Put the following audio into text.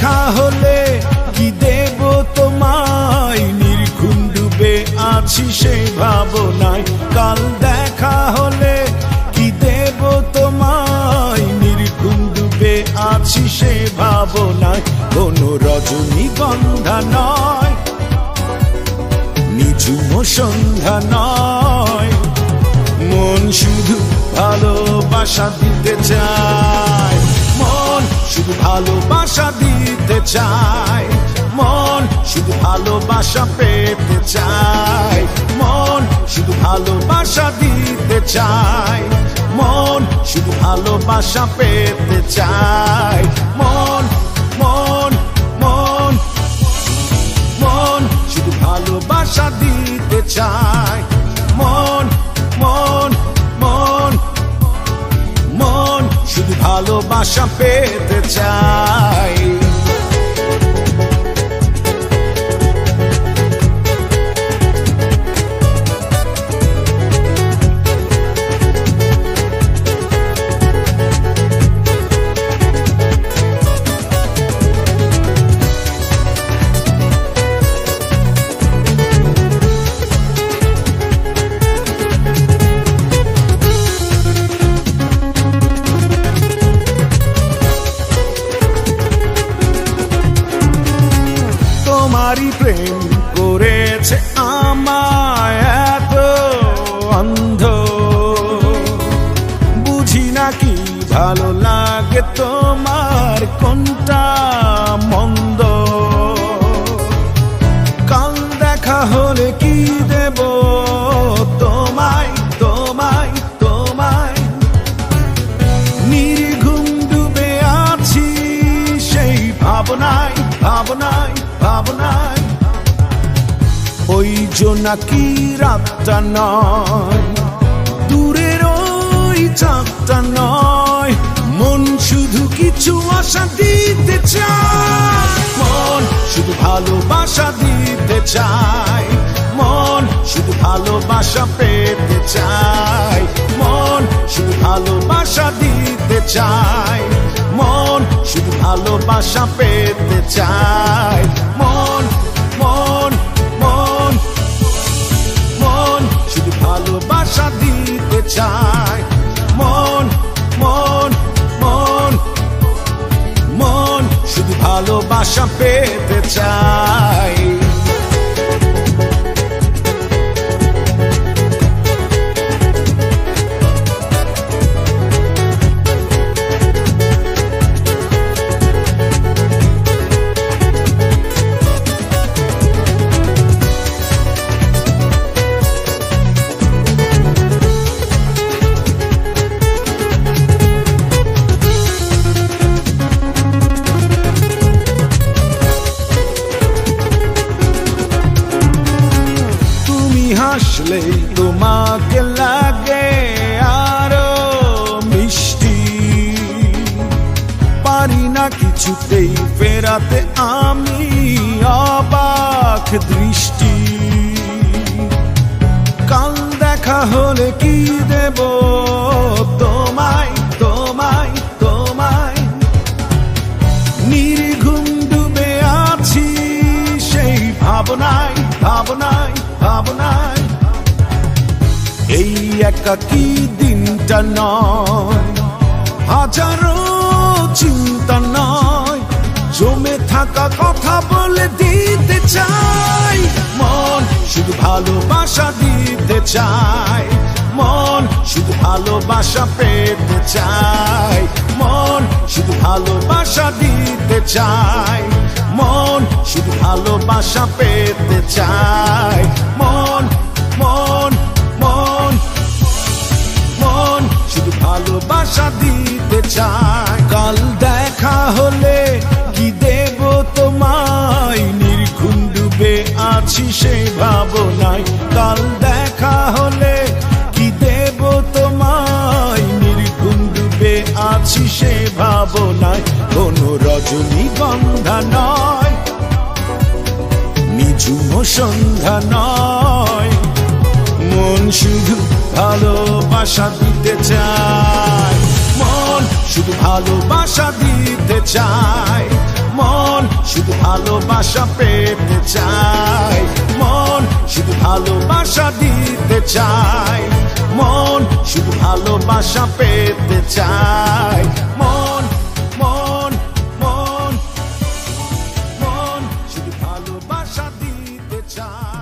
দেখা হলে কি দেব তোমায়, নির্ঘুম ডুবে আছি সেই ভাবনায়। কাল দেখা হলে কি দেব তোমায়, নির্ঘুম ডুবে আছি সেই ভাবনায়। কোনো রজনীগন্ধা নয়, নিঝুম সন্ধ্যা নয়, মন শুধু ভালোবাসা দিতে চায়, মন শুধু ভালোবাসা দিতে চায়, মন শুধু ভালোবাসা পেতে চায়, মন শুধু ভালোবাসা দিতে চায়, মন শুধু ভালোবাসা পেতে চায়, মন মন মন মন শুধু ভালোবাসা দিতে চায়, মন মন মন মন শুধু ভালোবাসা পেতে চায়। তোমারই প্রেম করেছে আমায় এত অন্ধ, বুঝি না কি ভালো লাগে তোমার কোনটা মন্দ। কাল দেখা হলে কি দেব তোমায় তোমায় তোমায়, নির্ঘুম ডুবে আছি সেই ভাবনায় ভাবনায় ভাবনায়। ওই জোনাকি রাতটা নয়, দূরের ওই চাঁদটা নয়, মন শুধু কিছু আশা দিতে চায়, মন শুধু ভালোবাসা দিতে চায়, মন শুধু ভালোবাসা পেতে চায়, মন শুধু ভালোবাসা দিতে চায়, মন শুধু ভালোবাসা পেতে চায়, মন মন মন মন শুধু ভালোবাসা দিতে চায়, মন মন মন মন শুধু ভালোবাসা পেতে চায়। হাসলে তোমাকে লাগে আরো মিষ্টি, পারি না কিছুতেই ফেরাতে আমি অবাক দৃষ্টি। কাল দেখা হলে কি দেব তোমায় তোমায় তোমায়, নির্ঘুম ডুবে আছি সেই ভাবনায় ভাবনায় ভাবনায়। এই একাকী দিনটা নয়, হাজারো চিন্তা নয়, জমে থাকা কথা বলে দিতে চাই, মন শুধু ভালোবাসা দিতে চায়, মন শুধু ভালোবাসা পেতে চায়, মন শুধু ভালোবাসা দিতে চায়, মন শুধু ভালোবাসা পেতে চায়, মন মন মন মন শুধু ভালোবাসা দিতে চায়। কাল দেখা হলে কি দেব তোমায়, নির্ঘুম ডুবে আছি সেই ভাবনায়। কাল দেখা হলে কি দেব তোমায়, নির্ঘুম ডুবে আছি সেই ভাবনায়। কোনো রজনীগন্ধা নয়, নিঝুম সন্ধ্যা নয়, মন শুধু ভালোবাসা দিতে চায়, মন শুধু ভালোবাসা দিতে চায়, মন ভালোবাসা পেতে চায়, মন শুধু ভালোবাসা দিতে চায়, মন শুধু ভালোবাসা পেতে চায়, মন মন মন মন শুধু ভালোবাসা দিতে চায়।